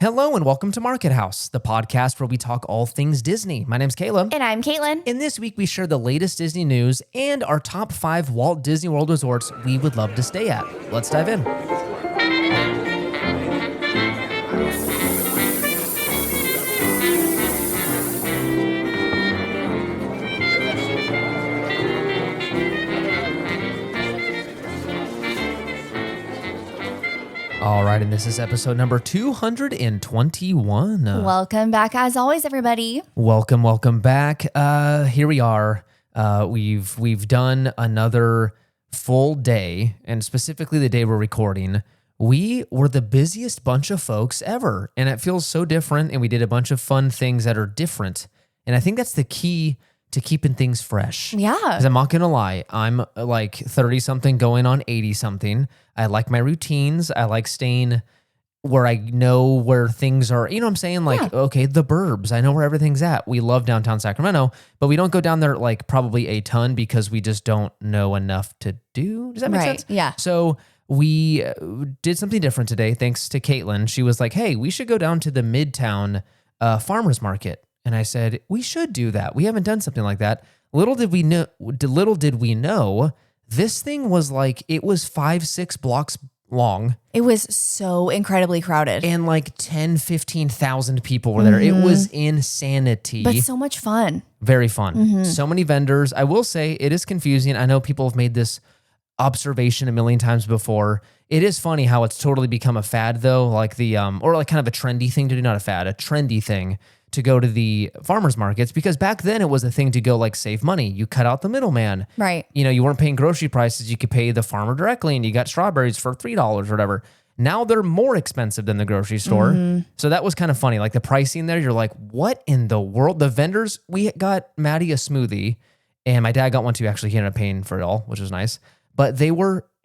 Hello and welcome to Market House, the podcast where we talk all things Disney. My name's Caleb. And I'm Caitlin. And this week we share the latest Disney news and our top 5 Walt Disney World resorts we would love to stay at. Let's dive in. All right, and this is episode number 221. Welcome back, as always, everybody. Welcome back. Here we are. We've done another full day, and specifically the day we're recording. We were the busiest bunch of folks ever, and it feels so different, and we did a bunch of fun things that are different, and I think that's the key to keeping things fresh. Yeah. Because I'm not going to lie, I'm like 30-something going on 80-something. I like my routines. I like staying where I know where things are. You know what I'm saying? Like, okay, the burbs. I know where everything's at. We love downtown Sacramento, but we don't go down there like probably a ton because we just don't know enough to do. Does that make sense? Yeah. So we did something different today thanks to Caitlin. She was like, hey, we should go down to the Midtown Farmers Market. And I said, we should do that. We haven't done something like that. Little did we know, this thing was like, it was 5-6 blocks long. It was so incredibly crowded. And like 10,000-15,000 people were there. It was insanity. But so much fun. Very fun. So many vendors. I will say it is confusing. I know people have made this observation a million times before. It is funny how it's totally become a fad though, like the, or like kind of a trendy thing to do, not a fad, a trendy thing to go to the farmers markets, because back then it was a thing to go like save money. You cut out the middleman. Right. You know, you weren't paying grocery prices. You could pay the farmer directly and you got strawberries for $3 or whatever. Now they're more expensive than the grocery store. So that was kind of funny. Like the pricing there, you're like, what in the world? The vendors, we got Maddie a smoothie and my dad got one too. Actually, he ended up paying for it all, which was nice. But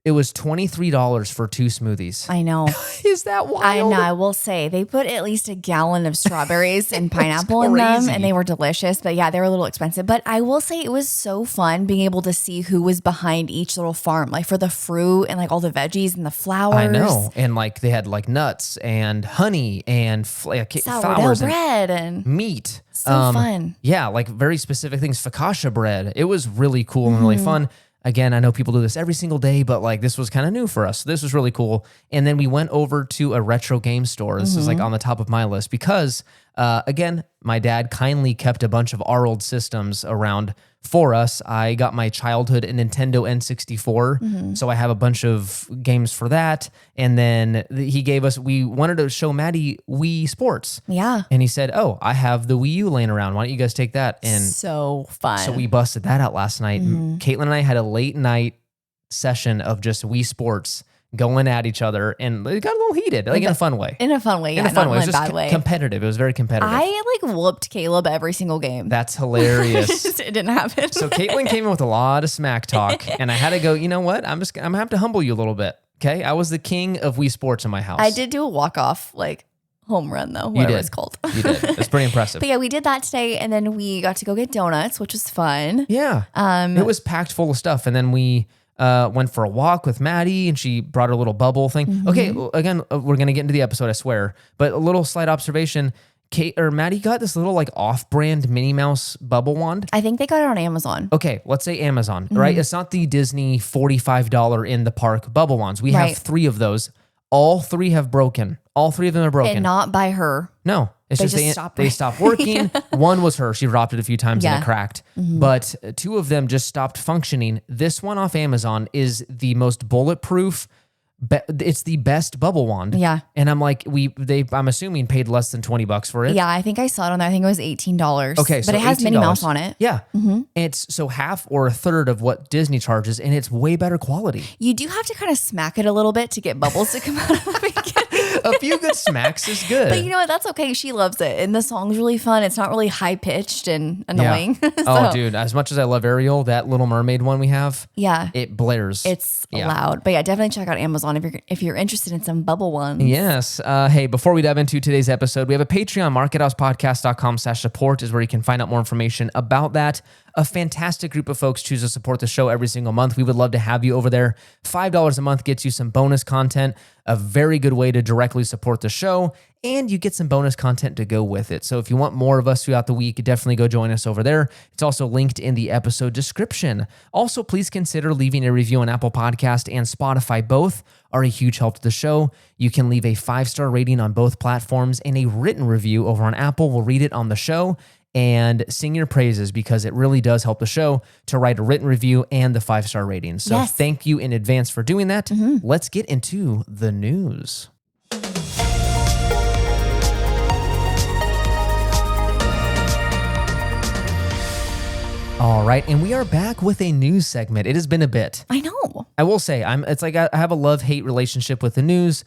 it was $23 for 2 smoothies. I know. Is that wild? I know. I will say they put at least a gallon of strawberries and pineapple in them, and they were delicious. But yeah, they were a little expensive. But I will say it was so fun being able to see who was behind each little farm, like for the fruit and like all the veggies and the flowers. I know. And like they had like nuts and honey and flowers bread and meat. So fun. Yeah, like very specific things. Focaccia bread. It was really cool and really fun. Again, I know people do this every single day, but like this was kind of new for us. So this was really cool. And then we went over to a retro game store. This is like on the top of my list because, again, my dad kindly kept a bunch of our old systems around for us. I got my childhood Nintendo N64, so I have a bunch of games for that. And then we wanted to show Maddie Wii Sports. Yeah. And he said, oh, I have the Wii U laying around. Why don't you guys take that? And so fun. So we busted that out last night. Caitlin and I had a late night session of just Wii Sports going at each other, and it got a little heated, like in a fun way. In a fun way, yeah. In a fun way. It was just competitive. It was very competitive. I like whooped Caleb every single game. That's hilarious. It didn't happen. So Caitlin came in with a lot of smack talk, and I had to go, you know what? I'm gonna have to humble you a little bit. Okay? I was the king of Wii Sports in my house. I did do a walk-off, like, home run, though, whatever it's called. You did. It's pretty impressive. But yeah, we did that today, and then we got to go get donuts, which was fun. Yeah. It was packed full of stuff, and then we went for a walk with Maddie, and she brought her little bubble thing. Okay, again, we're going to get into the episode, I swear. But a little slight observation, Maddie got this little like off-brand Minnie Mouse bubble wand. I think they got it on Amazon. Okay, let's say Amazon, right? It's not the Disney $45 in the park bubble wands. We have 3 of those. All 3 have broken. All 3 of them are broken. And not by her. No. It's they stopped working. One was her. She dropped it a few times and it cracked. But 2 of them just stopped functioning. This one off Amazon is the most bulletproof. It's the best bubble wand. Yeah. And I'm like, I'm assuming paid less than $20 for it. Yeah, I think I saw it on there. I think it was $18. Okay, but it has $18. Minnie Mouse on it. Yeah. It's so half or a third of what Disney charges, and it's way better quality. You do have to kind of smack it a little bit to get bubbles to come out of the beginning. A few good smacks is good. But you know what? That's okay. She loves it. And the song's really fun. It's not really high-pitched and annoying. Yeah. Oh, dude. As much as I love Ariel, that Little Mermaid one we have, it blares. It's loud. But yeah, definitely check out Amazon if you're interested in some bubble ones. Yes. Hey, before we dive into today's episode, we have a Patreon, markethousepodcast.com/support is where you can find out more information about that. A fantastic group of folks choose to support the show every single month. We would love to have you over there. $5 a month gets you some bonus content, a very good way to directly support the show. and you get some bonus content to go with it. So if you want more of us throughout the week, definitely go join us over there. It's also linked in the episode description. Also, please consider leaving a review on Apple Podcast and Spotify. Both are a huge help to the show. You can leave a 5-star rating on both platforms and a written review over on Apple. We'll read it on the show and sing your praises because it really does help the show to write a written review and the 5-star rating. So thank you in advance for doing that. Let's get into the news. All right, and we are back with a news segment. It has been a bit. I know. I will say, it's like I have a love-hate relationship with the news.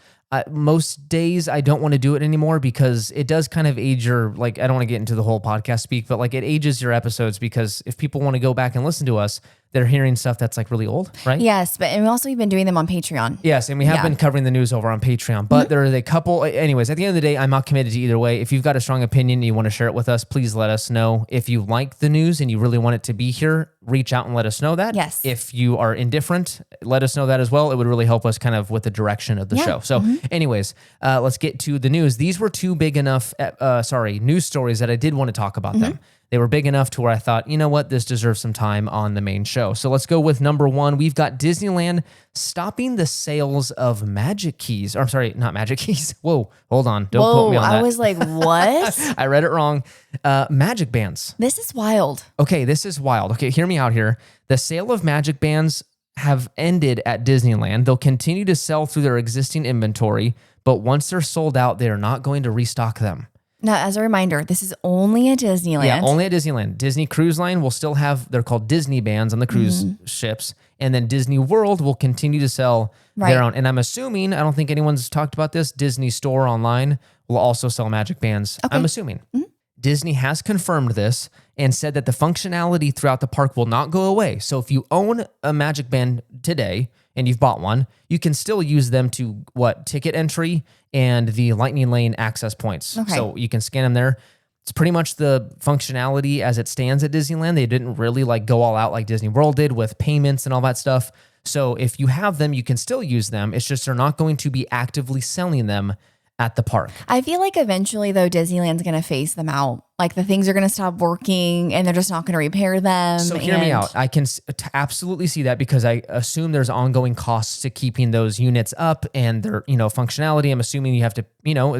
Most days I don't want to do it anymore because it does kind of age your, like, I don't want to get into the whole podcast speak, but like it ages your episodes because if people want to go back and listen to us, they're hearing stuff that's like really old, right? Yes, but and also we've been doing them on Patreon. Yes, and we have been covering the news over on Patreon, but there are a couple, anyways, at the end of the day, I'm not committed to either way. If you've got a strong opinion and you want to share it with us, please let us know. If you like the news and you really want it to be here, reach out and let us know that. Yes. If you are indifferent, let us know that as well. It would really help us kind of with the direction of the show. So anyways, let's get to the news. These were two big enough, news stories that I did want to talk about them. They were big enough to where I thought, you know what, this deserves some time on the main show. So let's go with number one. We've got Disneyland stopping the sales of Magic Keys. Or I'm sorry, not Magic Keys. Whoa, hold on. Don't quote me on that. I was like, what? I read it wrong. Magic Bands. This is wild. Okay, this is wild. Okay, hear me out here. The sale of Magic Bands have ended at Disneyland. They'll continue to sell through their existing inventory, but once they're sold out, they're not going to restock them. Now, as a reminder, this is only at Disneyland. Yeah, only at Disneyland. Disney Cruise Line will still have, they're called Disney bands on the cruise ships. And then Disney World will continue to sell their own. And I'm assuming, I don't think anyone's talked about this, Disney Store online will also sell Magic Bands. Okay. I'm assuming. Disney has confirmed this and said that the functionality throughout the park will not go away. So if you own a Magic Band today and you've bought one, you can still use them to ticket entry and the Lightning Lane access points. Okay. So you can scan them there. It's pretty much the functionality as it stands at Disneyland. They didn't really go all out like Disney World did with payments and all that stuff. So if you have them, you can still use them. It's just they're not going to be actively selling them at the park. I feel like eventually, though, Disneyland's going to phase them out. Like the things are going to stop working and they're just not going to repair them. So hear me out. I can absolutely see that because I assume there's ongoing costs to keeping those units up and their, functionality. I'm assuming you have to, you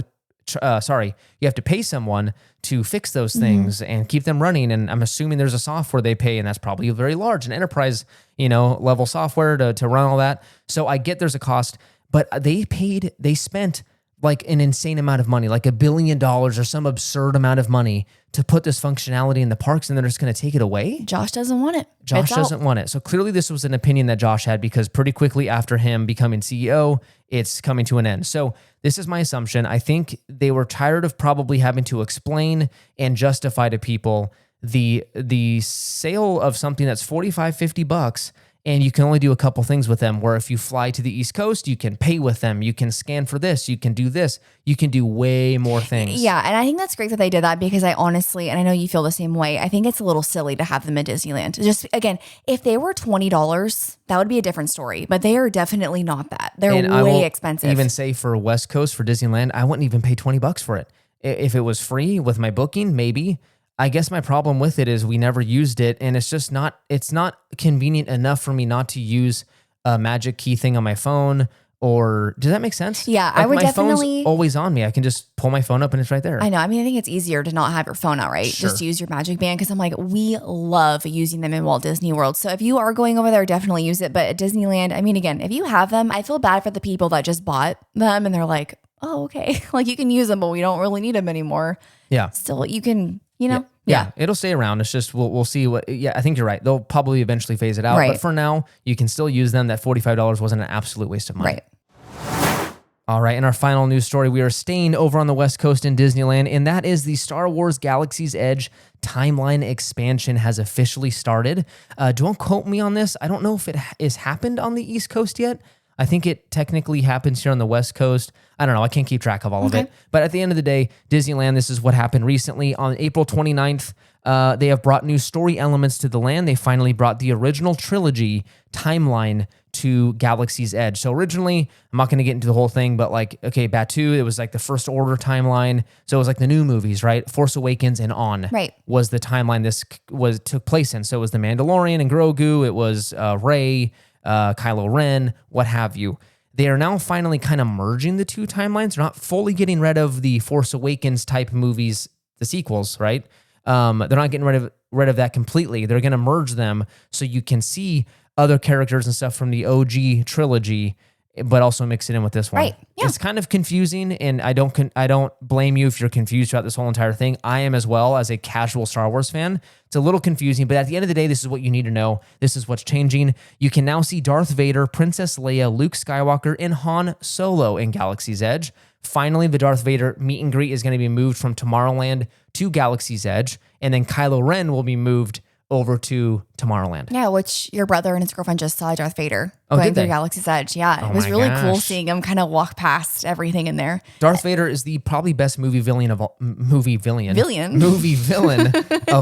have to pay someone to fix those things and keep them running. And I'm assuming there's a software they pay, and that's probably very large, an enterprise, level software to run all that. So I get there's a cost, but they spent like an insane amount of money, like $1 billion or some absurd amount of money to put this functionality in the parks, and they're just going to take it away? Josh doesn't want it. Josh doesn't want it. So clearly this was an opinion that Josh had because pretty quickly after him becoming CEO, it's coming to an end. So this is my assumption. I think they were tired of probably having to explain and justify to people the sale of something that's $45-$50, and you can only do a couple things with them, where if you fly to the East Coast, you can pay with them, you can scan for this, you can do this, you can do way more things. Yeah, and I think that's great that they did that because I honestly, and I know you feel the same way, I think it's a little silly to have them at Disneyland. Just, again, if they were $20, that would be a different story, but they are definitely not that. They're way expensive. Even say for West Coast, for Disneyland, I wouldn't even pay $20 for it. If it was free with my booking, maybe. I guess my problem with it is we never used it, and it's not convenient enough for me not to use a Magic Key thing on my phone. Or does that make sense? Yeah, I would definitely. My phone's always on me. I can just pull my phone up and it's right there. I know. I mean, I think it's easier to not have your phone out, right? Sure. Just use your Magic Band, because I'm like, we love using them in Walt Disney World. So if you are going over there, definitely use it. But at Disneyland, I mean, again, if you have them, I feel bad for the people that just bought them and they're like, oh, okay, like you can use them, but we don't really need them anymore. Yeah. Still, you can, Yeah, it'll stay around. It's just we'll see what. Yeah, I think you're right. They'll probably eventually phase it out. Right. But for now, you can still use them. That $45 wasn't an absolute waste of money. Right. All right, in our final news story, we are staying over on the West Coast in Disneyland, and that is the Star Wars Galaxy's Edge timeline expansion has officially started. Don't quote me on this. I don't know if it has happened on the East Coast yet. I think it technically happens here on the West Coast. I don't know. I can't keep track of all of it. But at the end of the day, Disneyland, this is what happened recently. On April 29th, they have brought new story elements to the land. They finally brought the original trilogy timeline to Galaxy's Edge. So originally, I'm not going to get into the whole thing, but like, okay, Batuu, it was like the First Order timeline. So it was like the new movies, right? Force Awakens and on was the timeline this took place in. So it was the Mandalorian and Grogu. It was Rey, Kylo Ren, what have you. They are now finally kind of merging the two timelines. They're not fully getting rid of the Force Awakens type movies, the sequels, right? They're not getting rid of that completely. They're going to merge them so you can see other characters and stuff from the OG trilogy, but also mix it in with this one. Right. Yeah. It's kind of confusing, and I don't blame you if you're confused throughout this whole entire thing. I am as well, as a casual Star Wars fan. It's a little confusing, but at the end of the day, this is what you need to know. This is what's changing. You can now see Darth Vader, Princess Leia, Luke Skywalker, and Han Solo in Galaxy's Edge. Finally, the Darth Vader meet and greet is going to be moved from Tomorrowland to Galaxy's Edge, and then Kylo Ren will be moved over to Tomorrowland. Yeah, which your brother and his girlfriend just saw Darth Vader Oh, going did through they? Galaxy's Edge. Yeah, Oh it was my really cool gosh. seeing him kind of walk past everything in there. Darth Vader is the probably best movie villain of all of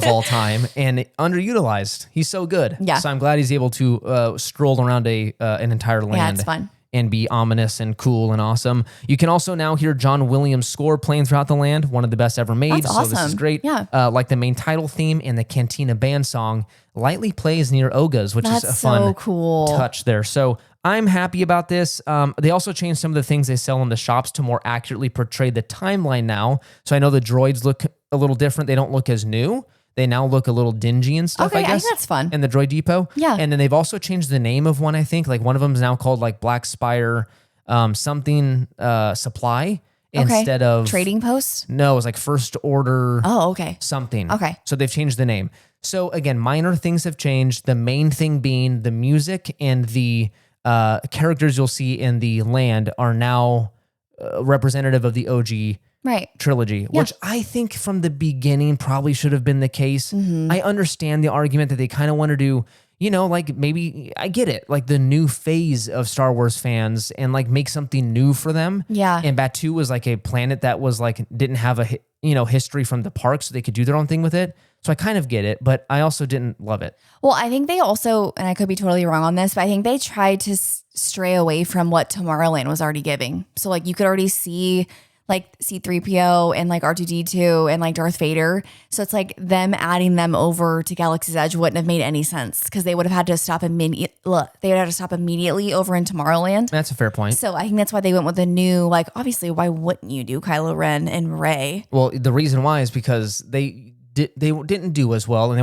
all time, and underutilized. He's so good. Yeah. So I'm glad he's able to stroll around an entire land. Yeah, it's fun. And be ominous and cool and awesome. You can also now hear John Williams' score playing throughout the land, one of the best ever made. That's So this is awesome. great. Yeah. Like the main title theme and the Cantina Band song lightly plays near Oga's, which is a That's fun so cool. touch there. So I'm happy about this. They also changed some of the things they sell in the shops to more accurately portray the timeline now. So I know the droids look a little different. They don't look as new. They now look a little dingy and stuff, Okay, I guess. I think that's fun. In the Droid Depot. Yeah. And then they've also changed the name of one, I think. Like one of them is now called like Black Spire something supply instead of Trading Post? No, it was like First Order Oh, okay. something. Okay. So they've changed the name. So again, minor things have changed. The main thing being the music and the characters you'll see in the land are now representative of the OG trilogy, which I think from the beginning probably should have been the case. I understand the argument that they kind of want to do, you know, like maybe I get it, like the new phase of Star Wars fans and like make something new for them. Yeah. And Batuu was like a planet that was like, didn't have a, history from the park, so they could do their own thing with it. So I kind of get it, but I also didn't love it. Well, I think they also, and I could be totally wrong on this, but I think they tried to stray away from what Tomorrowland was already giving. So like you could already see like C-3PO and like R2-D2 and like Darth Vader. So it's like them adding them over to Galaxy's Edge wouldn't have made any sense because they would have had to stop immediately over in Tomorrowland. That's a fair point. So I think that's why they went with a new, like, obviously, why wouldn't you do Kylo Ren and Rey? Well, the reason why is because they didn't do as well, and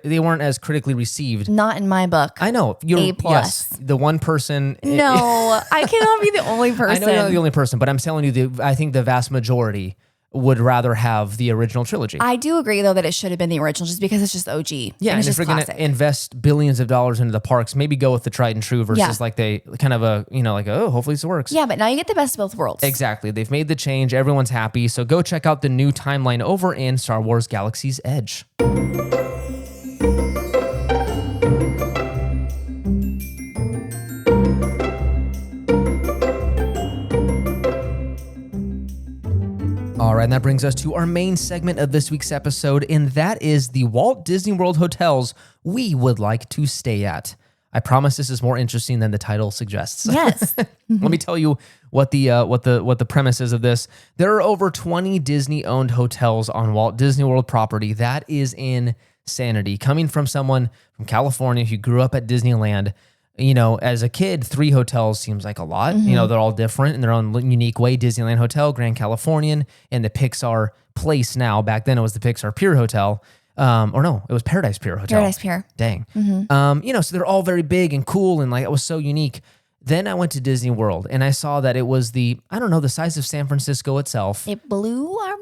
they weren't as critically received. Not in my book. I know. A+. Yes, the one person. No, I cannot be the only person. I know you're not the only person, but I'm telling you, I think the vast majority would rather have the original trilogy. I do agree, though, that it should have been the original just because it's just OG. Yeah, and it's if just we're going to invest billions of dollars into the parks, maybe go with the tried and true versus like they kind of hopefully this works. Yeah, but now you get the best of both worlds. Exactly. They've made the change. Everyone's happy. So go check out the new timeline over in Star Wars Galaxy's Edge. All right, and that brings us to our main segment of this week's episode, and that is the Walt Disney World hotels we would like to stay at. I promise this is more interesting than the title suggests. Yes. Let me tell you what the premise is of this. There are over 20 Disney-owned hotels on Walt Disney World property. That is insanity. Coming from someone from California who grew up at Disneyland, as a kid, 3 hotels seems like a lot. Mm-hmm. They're all different in their own unique way. Disneyland Hotel, Grand Californian, and the Pixar Place now. Back then, it was the Pixar Pier Hotel. Or no, it was Paradise Pier Hotel. Paradise Pier. Dang. So they're all very big and cool, and like it was so unique. Then I went to Disney World, and I saw that it was the size of San Francisco itself. It blew our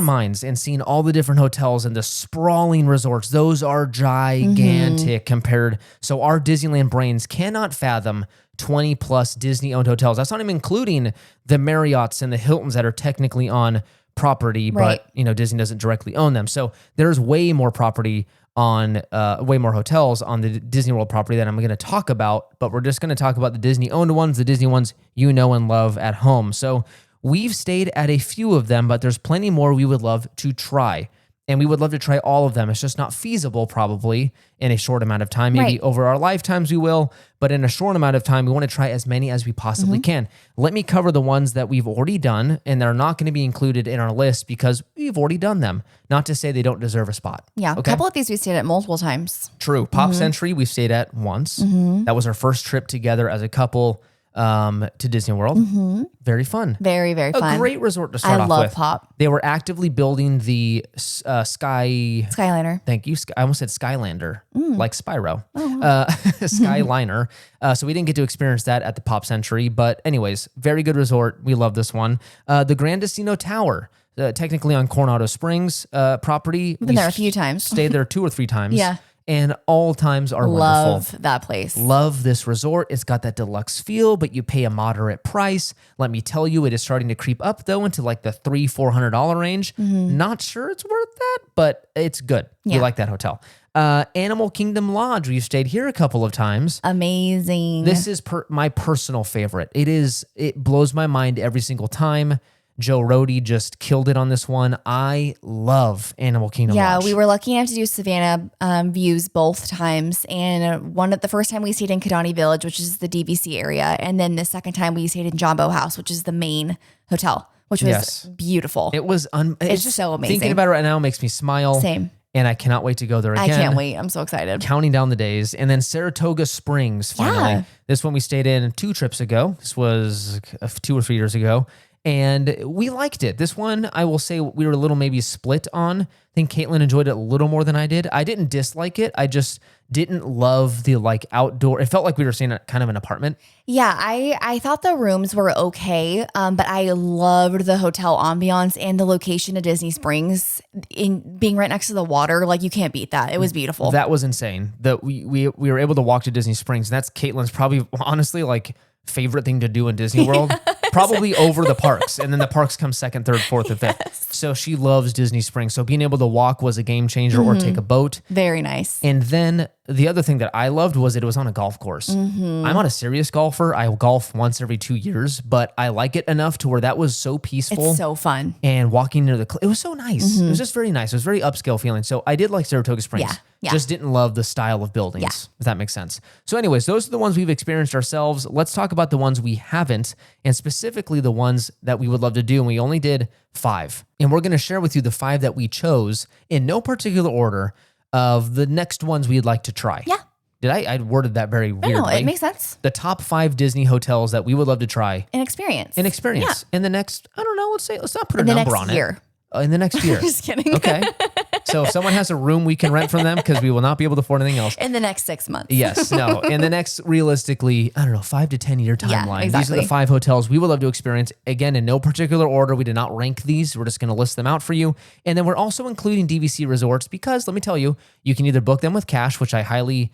minds. And seeing all the different hotels and the sprawling resorts. Those are gigantic compared. So our Disneyland brains cannot fathom 20 plus Disney owned hotels. That's not even including the Marriotts and the Hiltons that are technically on property, Right. but Disney doesn't directly own them. So there's way more property on way more hotels on the Disney World property that I'm going to talk about, but we're just going to talk about the Disney owned ones, the Disney ones you know and love at home. So we've stayed at a few of them, but there's plenty more we would love to try. And we would love to try all of them. It's just not feasible probably in a short amount of time. Maybe over our lifetimes we will, but in a short amount of time, we want to try as many as we possibly can. Let me cover the ones that we've already done and they're not going to be included in our list because we've already done them. Not to say they don't deserve a spot. Yeah. Okay? A couple of these we stayed at multiple times. True. Pop Century, we've stayed at once. That was our first trip together as a couple to Disney World. Very fun. Very, very fun. A great resort to start off with. I love Pop. They were actively building the Skyliner. Thank you. I almost said Skylander, like Spyro. Skyliner. So we didn't get to experience that at the Pop Century. But anyways, very good resort. We love this one. The Grand Casino Tower, technically on Coronado Springs property. We've been there a few times. Stayed there 2 or 3 times. Yeah. And all times are wonderful. Love that place. Love this resort. It's got that deluxe feel, but you pay a moderate price. Let me tell you, it is starting to creep up though into like the $300-$400 range. Not sure it's worth that, but it's good. Yeah. You like that hotel. Animal Kingdom Lodge. We've stayed here a couple of times. Amazing. This is my personal favorite. It blows my mind every single time. Joe Rohde just killed it on this one. I love Animal Kingdom Lodge. We were lucky enough to do Savannah views both times. And the first time we stayed in Kidani Village, which is the DVC area. And then the second time we stayed in Jumbo House, which is the main hotel, which was beautiful. It was it's just so amazing. Thinking about it right now makes me smile. Same. And I cannot wait to go there again. I can't wait. I'm so excited. Counting down the days. And then Saratoga Springs, finally. Yeah. This one we stayed in 2 trips ago. This was 2 or 3 years ago. And we liked it. This one, I will say we were a little maybe split on. I think Caitlin enjoyed it a little more than I did. I didn't dislike it. I just didn't love the outdoor. It felt like we were staying at kind of an apartment. Yeah, I thought the rooms were okay, but I loved the hotel ambiance and the location of Disney Springs in being right next to the water. Like you can't beat that. It was beautiful. That was insane. That we were able to walk to Disney Springs. That's Caitlin's probably honestly favorite thing to do in Disney World. Probably over the parks. And then the parks come second, third, fourth, and fifth. So she loves Disney Springs. So being able to walk was a game changer or take a boat. Very nice. And then the other thing that I loved was it was on a golf course. I'm not a serious golfer. I golf once every 2 years, but I like it enough to where that was so peaceful. It's so fun. And walking near it was so nice. It was just very nice. It was very upscale feeling. So I did like Saratoga Springs. Yeah. Just didn't love the style of buildings, if that makes sense. So anyways, those are the ones we've experienced ourselves. Let's talk about the ones we haven't, and specifically the ones that we would love to do. And we only did 5. And we're going to share with you the 5 that we chose in no particular order of the next ones we'd like to try. Yeah. Did I worded that very weirdly. No, it makes sense. The top 5 Disney hotels that we would love to try. An experience. Yeah. In the next, I don't know, let's not put a number on year. it. In the next year. Just kidding. Okay. So if someone has a room we can rent from them because we will not be able to afford anything else. In the next 6 months. Yes. No. In the next, realistically, I don't know, 5 to 10 year timeline. Exactly. These are the 5 hotels we would love to experience. Again, in no particular order. We did not rank these. We're just going to list them out for you. And then we're also including DVC resorts because let me tell you, you can either book them with cash, which I highly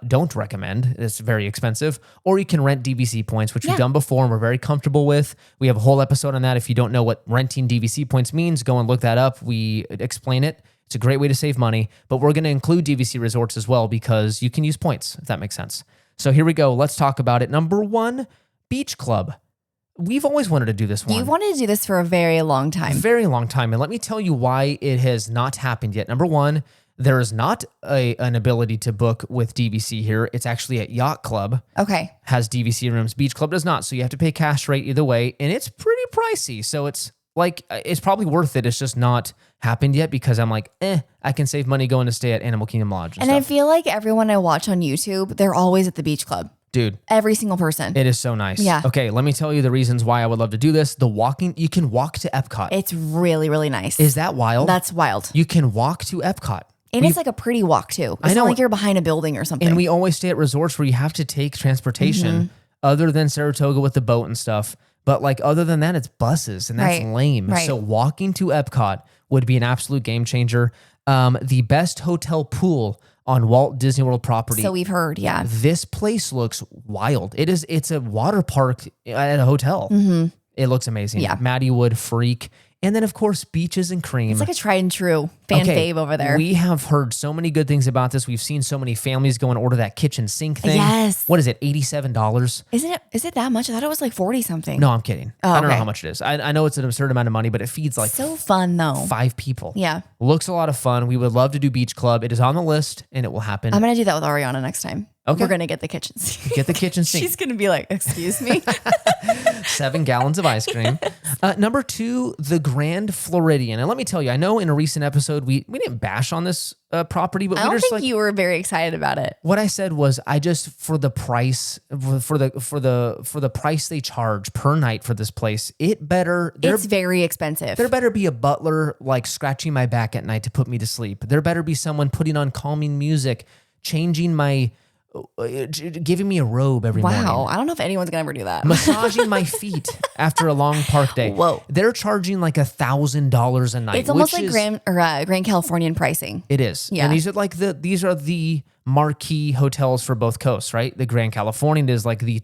don't recommend. It's very expensive. Or you can rent DVC points, which we've done before and we're very comfortable with. We have a whole episode on that. If you don't know what renting DVC points means, go and look that up. We explain it. It's a great way to save money, but we're going to include DVC resorts as well because you can use points, if that makes sense. So here we go. Let's talk about it. Number 1, Beach Club. We've always wanted to do this one. You wanted to do this for a very long time. Very long time. And let me tell you why it has not happened yet. Number 1, there is not an ability to book with DVC here. It's actually at Yacht Club. Okay. Has DVC rooms. Beach Club does not. So you have to pay cash rate either way. And it's pretty pricey. So it's probably worth it. It's just not happened yet because I'm like, I can save money going to stay at Animal Kingdom Lodge. And I feel like everyone I watch on YouTube, they're always at the Beach Club. Dude. Every single person. It is so nice. Yeah. Okay, let me tell you the reasons why I would love to do this. You can walk to Epcot. It's really, really nice. Is that wild? That's wild. You can walk to Epcot. And it's like a pretty walk too. It's not like you're behind a building or something. And we always stay at resorts where you have to take transportation other than Saratoga with the boat and stuff. But other than that, it's buses and that's lame. Right. So walking to Epcot would be an absolute game changer. The best hotel pool on Walt Disney World property. So we've heard, yeah. This place looks wild. It's a water park at a hotel. It looks amazing. Yeah. Maddie would freak. And then, of course, beaches and cream. It's like a tried and true fan fave over there. We have heard so many good things about this. We've seen so many families go and order that kitchen sink thing. Yes. What is it, $87? Is it that much? I thought it was like 40 something. No, I'm kidding. Oh, I don't know okay. how much it is. I know it's an absurd amount of money, but it feeds like So fun though. 5 people. Yeah. Looks a lot of fun. We would love to do beach club. It is on the list and it will happen. I'm going to do that with Ariana next time. Okay. We're going to get the kitchen sink. Get the kitchen sink. She's going to be like, excuse me? 7 gallons of ice cream. Number 2, the Grand Floridian. And let me tell you, I know in a recent episode, we didn't bash on this property, but I we don't just think you were very excited about it. what I said was I just, for the price, for the price they charge per night for this place, it's very expensive. there better be a butler like scratching my back at night to put me to sleep. There better be someone putting on calming music, changing my, giving me a robe every morning. Wow. I don't know if anyone's going to ever do that. Massaging my feet after a long park day. Whoa. They're charging like $1,000 a night. It's almost which like is, Grand Californian pricing. It is. Yeah. And these are the marquee hotels for both coasts, right? The Grand Californian is like the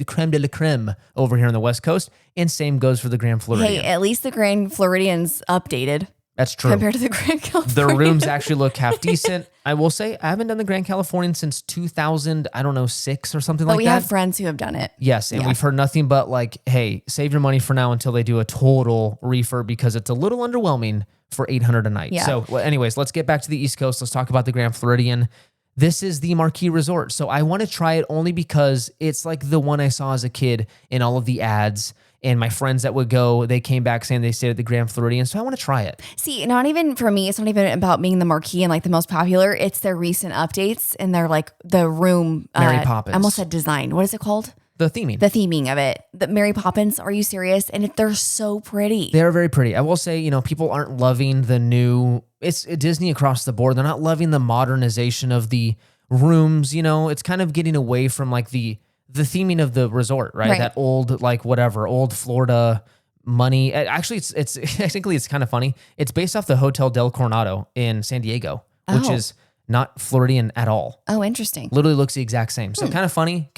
creme de la creme over here on the West Coast. And same goes for the Grand Floridian. Hey, at least the Grand Floridian's updated That's true. compared to the Grand The Californian. rooms actually look half decent. I will say I haven't done the Grand Californian since 2006 or something But like we that. have friends who have done it. Yes, and we've heard nothing but like, hey, save your money for now until they do a total refurb because it's a little underwhelming for $800 a night. Yeah. So, anyways, let's get back to the East Coast. Let's talk about the Grand Floridian. This is the marquee resort. So I want to try it only because it's like the one I saw as a kid in all of the ads. And my friends that would go, they came back saying they stayed at the Grand Floridian. So I want to try it. See, not even for me, it's not even about being the marquee and like the most popular. It's their recent updates and they're like the room. Mary Poppins. I almost said design. What is it called? The theming. The theming of it. The Mary Poppins. Are you serious? And they're so pretty. They're very pretty. I will say, people aren't loving the new, it's Disney across the board. They're not loving the modernization of the rooms. It's kind of getting away from like the theming of the resort, right? That old, like whatever, old Florida money. Actually, it's technically it's kind of funny. It's based off the Hotel Del Coronado in San Diego, which is not Floridian at all. Oh, interesting. Literally looks the exact same. So kind of funny,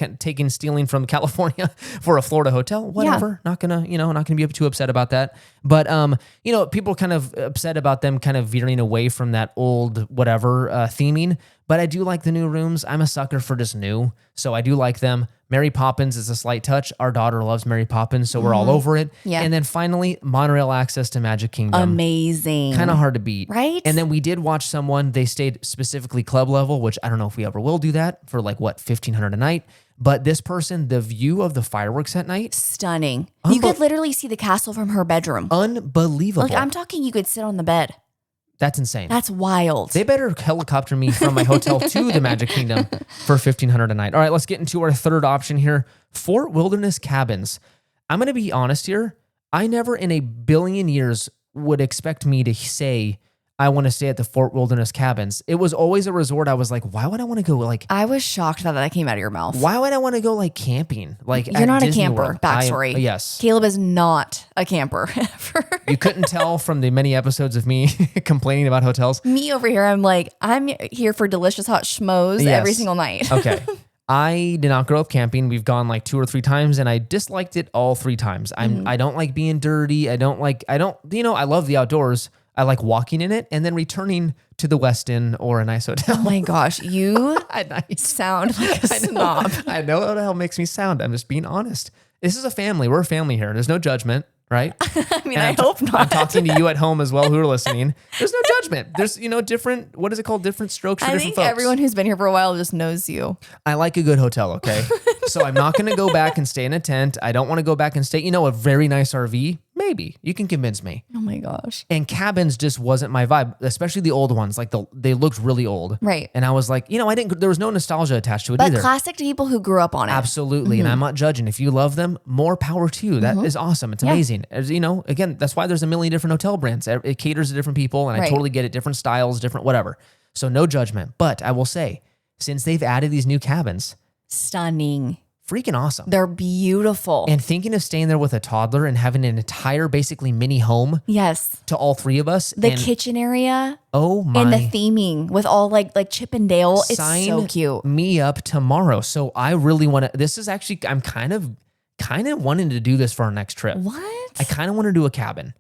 stealing from California for a Florida hotel. Whatever. Not gonna be too upset about that. But people kind of upset about them kind of veering away from that old whatever theming. But I do like the new rooms. I'm a sucker for just new, so I do like them. Mary Poppins is a slight touch. Our daughter loves Mary Poppins, so we're all over it. Yeah. And then finally, monorail access to Magic Kingdom. Amazing. Kind of hard to beat. Right? And then we did watch someone, they stayed specifically club level, which I don't know if we ever will do that for like, $1,500 a night. But this person, the view of the fireworks at night, Stunning. You could literally see the castle from her bedroom. unbelievable. Like, I'm talking, you could sit on the bed. That's insane. That's wild. They better helicopter me from my hotel to the Magic Kingdom for $1,500 a night. All right, let's get into our third option here. Fort Wilderness Cabins. I'm going to be honest here. I never in a billion years would expect me to say I want to stay at the Fort Wilderness Cabins. It was always a resort. I was like, why would I want to go I was shocked that came out of your mouth. why would I want to go camping? Like You're at not Disney a camper. World? Backstory. Yes. Caleb is not a camper. You couldn't tell from the many episodes of me complaining about hotels. Me over here, I'm here for delicious hot schmoes every single night. Okay. I did not grow up camping. We've gone like 2 or 3 times and I disliked it all 3 times. I don't like being dirty. I love the outdoors. I like walking in it and then returning to the Westin or a nice hotel. Oh my gosh, you sound like a snob. I know how the hell makes me sound. I'm just being honest. This is a family. We're a family here. There's no judgment, right? I mean, I hope not. I'm talking to you at home as well who are listening. There's no judgment. There's, different, what is it called? Different strokes for I different think folks. everyone who's been here for a while just knows you. I like a good hotel, okay? So I'm not going to go back and stay in a tent. I don't want to go back and stay, a very nice RV. Maybe. You can convince me. Oh my gosh. And cabins just wasn't my vibe, especially the old ones. Like they looked really old. Right. And I was like, there was no nostalgia attached to it But either. classic to people who grew up on it. Absolutely. And I'm not judging. If you love them, more power to you. That is awesome. It's amazing. As again, that's why there's a million different hotel brands. It caters to different people. And I totally get it. Different styles, different whatever. So no judgment. But I will say, since they've added these new cabins, Stunning. freaking awesome. They're beautiful. And thinking of staying there with a toddler and having an entire basically mini home Yes. to all 3 of us. The and, kitchen area oh my. and the theming with all like Chip and Dale. It's Sign so cute. me up tomorrow. So I really want to, this is actually, I'm kind of wanting to do this for our next trip. What? I kind of want to do a cabin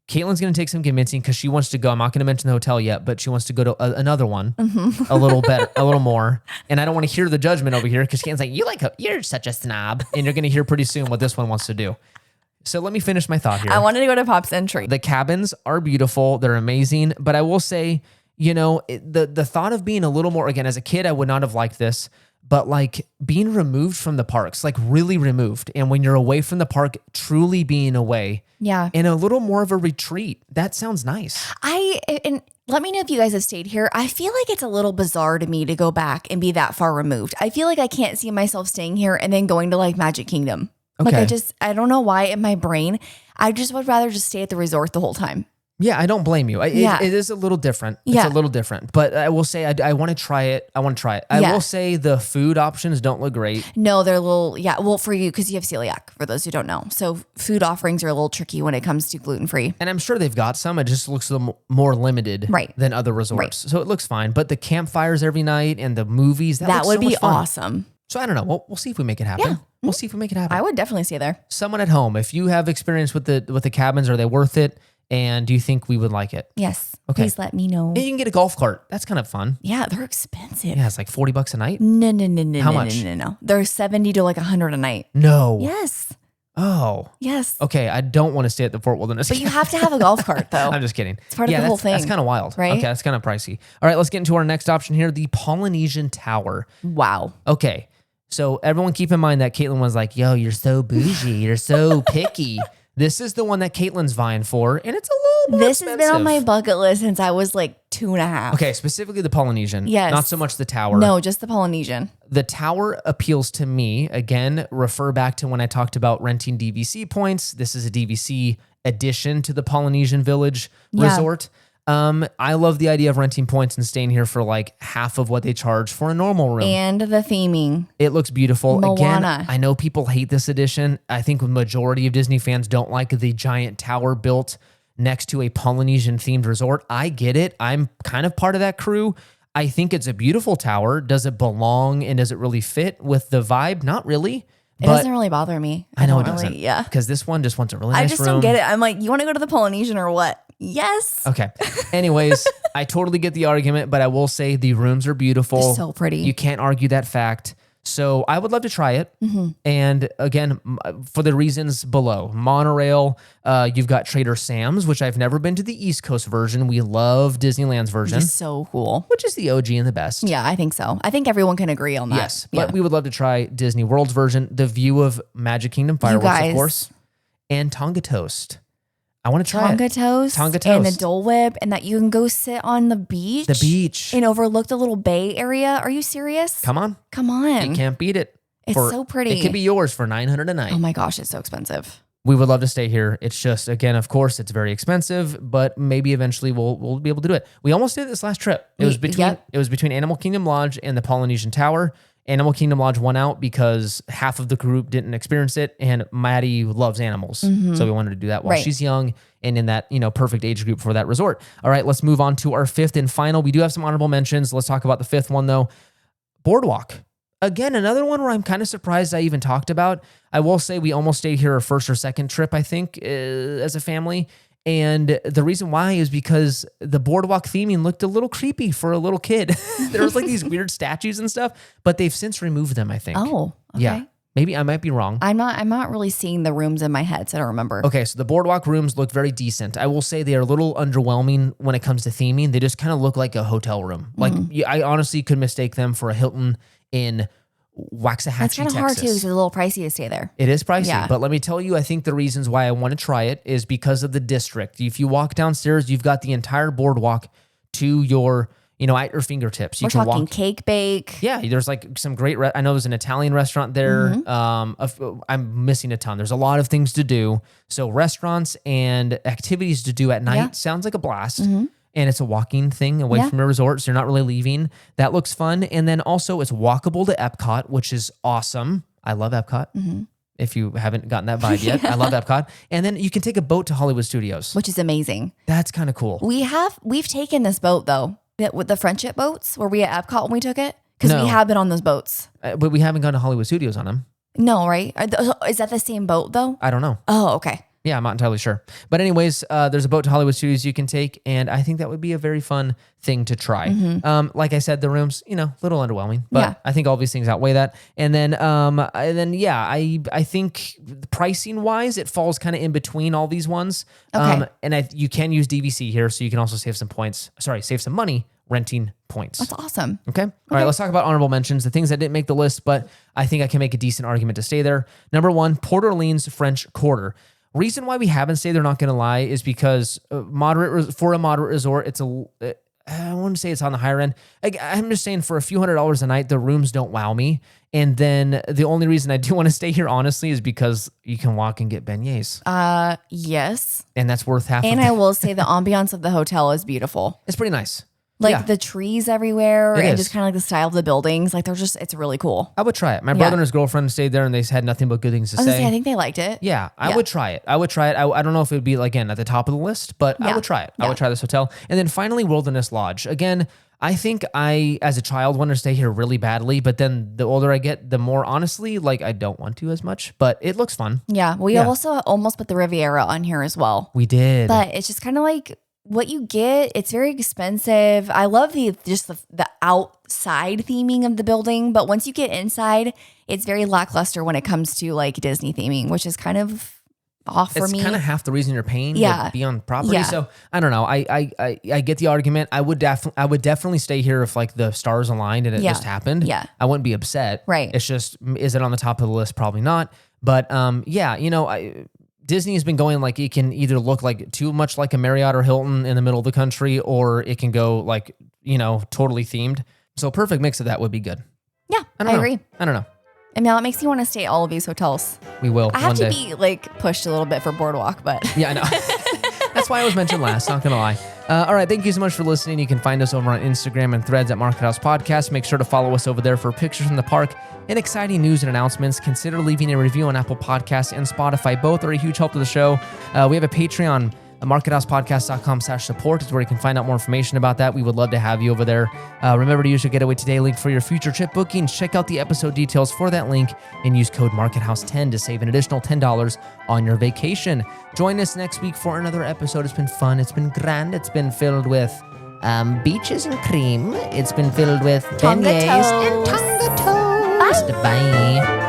Caitlin's going to take some convincing because she wants to go. I'm not going to mention the hotel yet, but she wants to go to another one, a little better, a little more. And I don't want to hear the judgment over here because Caitlin's like, you're such a snob. And you're going to hear pretty soon what this one wants to do. So let me finish my thought here. I wanted to go to Pop's Entry. The cabins are beautiful. They're amazing. But I will say, the thought of being a little more, again, as a kid, I would not have liked this. But like being removed from the parks, like really removed. And when you're away from the park, truly being away. Yeah. And a little more of a retreat. That sounds nice. And let me know if you guys have stayed here. I feel like it's a little bizarre to me to go back and be that far removed. I feel like I can't see myself staying here and then going to like Magic Kingdom. Okay. Like I don't know why in my brain, I just would rather just stay at the resort the whole time. Yeah, I don't blame you. It is a little different. It's a little different. But I will say, I want to try it. I will say the food options don't look great. No, they're a little, well, for you, because you have celiac, for those who don't know. So food offerings are a little tricky when it comes to gluten-free. And I'm sure they've got some. It just looks a little more limited than other resorts. Right. So it looks fine. But the campfires every night and the movies, that would be awesome. So I don't know. We'll see if we make it happen. Yeah. We'll see if we make it happen. I would definitely stay there. Someone at home, if you have experience with the cabins, are they worth it? And do you think we would like it? Yes. Okay. Please let me know. And you can get a golf cart. That's kind of fun. Yeah, they're expensive. Yeah, it's like $40 a night. No. How much? No. They're 70 to like 100 a night. No. Yes. Oh. Yes. Okay, I don't want to stay at the Fort Wilderness. But you have to have a golf cart though. I'm just kidding. It's part of the whole thing. That's kind of wild. Right? Okay, that's kind of pricey. All right, let's get into our next option here, the Polynesian Tower. Wow. Okay, so everyone keep in mind that Caitlin was like, yo, you're so bougie. You're so picky. This is the one that Caitlin's vying for, and it's a little more expensive. Has been on my bucket list since I was like 2.5. Okay, specifically the Polynesian. Yes. Not so much the tower. No, just the Polynesian. The tower appeals to me. Again, refer back to when I talked about renting DVC points. This is a DVC addition to the Polynesian Village Resort. I love the idea of renting points and staying here for like half of what they charge for a normal room. And the theming. It looks beautiful. Moana. Again, I know people hate this edition. I think the majority of Disney fans don't like the giant tower built next to a Polynesian themed resort. I get it. I'm kind of part of that crew. I think it's a beautiful tower. Does it belong and does it really fit with the vibe? Not really. It doesn't really bother me. I know it doesn't. Yeah. Because this one just wants a really nice room. I just don't get it. I'm like, you want to go to the Polynesian or what? Yes. Okay. Anyways, I totally get the argument, but I will say the rooms are beautiful. They're so pretty. You can't argue that fact. So I would love to try it. Mm-hmm. And again, for the reasons below, monorail, you've got Trader Sam's, which I've never been to the East Coast version. We love Disneyland's version. It's so cool. Which is the OG and the best. Yeah, I think so. I think everyone can agree on that. Yes, but we would love to try Disney World's version, the view of Magic Kingdom fireworks, of course, and Tonga Toast. I want to try Tonga Toast and the Dole Whip, and that you can go sit on the beach. And overlook the little bay area. Are you serious? Come on. You can't beat it. It's so pretty. It could be yours for $900 a night. Oh my gosh, it's so expensive. We would love to stay here. It's just, again, of course, it's very expensive, but maybe eventually we'll be able to do it. We almost did this last trip. It was between Animal Kingdom Lodge and the Polynesian Tower. Animal Kingdom Lodge won out because half of the group didn't experience it, and Maddie loves animals. Mm-hmm. So we wanted to do that while she's young and in that, perfect age group for that resort. All right, let's move on to our fifth and final. We do have some honorable mentions. Let's talk about the fifth one, though. Boardwalk. Again, another one where I'm kind of surprised I even talked about. I will say we almost stayed here our first or second trip, I think, as a family. And the reason why is because the boardwalk theming looked a little creepy for a little kid. There was like these weird statues and stuff, but they've since removed them, I think. Oh, okay. Yeah. Maybe I might be wrong. I'm not really seeing the rooms in my head, so I don't remember. Okay, so the boardwalk rooms look very decent. I will say they are a little underwhelming when it comes to theming. They just kind of look like a hotel room. Like I honestly could mistake them for a Hilton in Waxahachie, That's kind of hard too, because it's a little pricey to stay there. It is pricey, but let me tell you, I think the reasons why I want to try it is because of the district. If you walk downstairs, you've got the entire boardwalk to your, at your fingertips. We're talking cake bake. Yeah, there's like some great, I know there's an Italian restaurant there. Mm-hmm. I'm missing a ton. There's a lot of things to do. So restaurants and activities to do at night sounds like a blast. Mm-hmm. And it's a walking thing away from your resort, so you're not really leaving. That looks fun. And then also it's walkable to Epcot, which is awesome. I love Epcot. Mm-hmm. If you haven't gotten that vibe yet, I love Epcot. And then you can take a boat to Hollywood Studios, which is amazing. That's kind of cool. We've taken this boat though, with the friendship boats. Were we at Epcot when we took it? Because we have been on those boats, but we haven't gone to Hollywood Studios on them. No, right? Is that the same boat though? I don't know. Oh, okay. Yeah, I'm not entirely sure. But anyways, there's a boat to Hollywood Studios you can take, and I think that would be a very fun thing to try. Like I said, the rooms, a little underwhelming, but I think all these things outweigh that. And then, I think pricing wise, it falls kind of in between all these ones. Okay. And you can use DVC here, so you can also save some money renting points. That's awesome. Okay. All right. Let's talk about honorable mentions, the things that didn't make the list, but I think I can make a decent argument to stay there. Number 1, Port Orleans French Quarter. Reason why we haven't stayed there, not going to lie, is because for a moderate resort, I wouldn't say it's on the higher end. I'm just saying for a few $100s a night, the rooms don't wow me. And then the only reason I do want to stay here, honestly, is because you can walk and get beignets. Yes. And that's worth half. And I will say the ambiance of the hotel is beautiful. It's pretty nice. The trees everywhere and just kind of like the style of the buildings. Like it's really cool. I would try it. My brother and his girlfriend stayed there and they had nothing but good things to say. I think they liked it. Yeah, I would try it. I don't know if it would be, again, at the top of the list, but I would try it. I would try this hotel. And then finally, Wilderness Lodge. Again, I think I, as a child, wanted to stay here really badly, but then the older I get, the more honestly, I don't want to as much, but it looks fun. Yeah, we also almost put the Riviera on here as well. We did. But it's just kind of like what you get. It's very expensive. I love the outside theming of the building, but once you get inside, it's very lackluster when it comes to Disney theming, which is kind of off for me. It's kind of half the reason you're paying to be on property. Yeah. So I don't know. I get the argument. I would definitely stay here if the stars aligned and it just happened. Yeah. I wouldn't be upset. Right. It's just, is it on the top of the list? Probably not. But Disney has been going it can either look too much like a Marriott or Hilton in the middle of the country, or it can go totally themed. So a perfect mix of that would be good. Yeah, I agree. I don't know. And now it makes me want to stay at all of these hotels. We will. I have to be pushed a little bit for Boardwalk, but yeah, I know. That's why I was mentioned last. Not gonna lie. All right, thank you so much for listening. You can find us over on Instagram and Threads at Market House Podcast. Make sure to follow us over there for pictures from the park and exciting news and announcements. Consider leaving a review on Apple Podcasts and Spotify. Both are a huge help to the show. We have a Patreon. MarketHousePodcast.com/support is where you can find out more information about that. We would love to have you over there. Remember to use your Getaway Today link for your future trip bookings. Check out the episode details for that link and use code MarketHouse10 to save an additional $10 on your vacation. Join us next week for another episode. It's been fun. It's been grand. It's been filled with beaches and cream. It's been filled with beignets and tonga toast. Bye.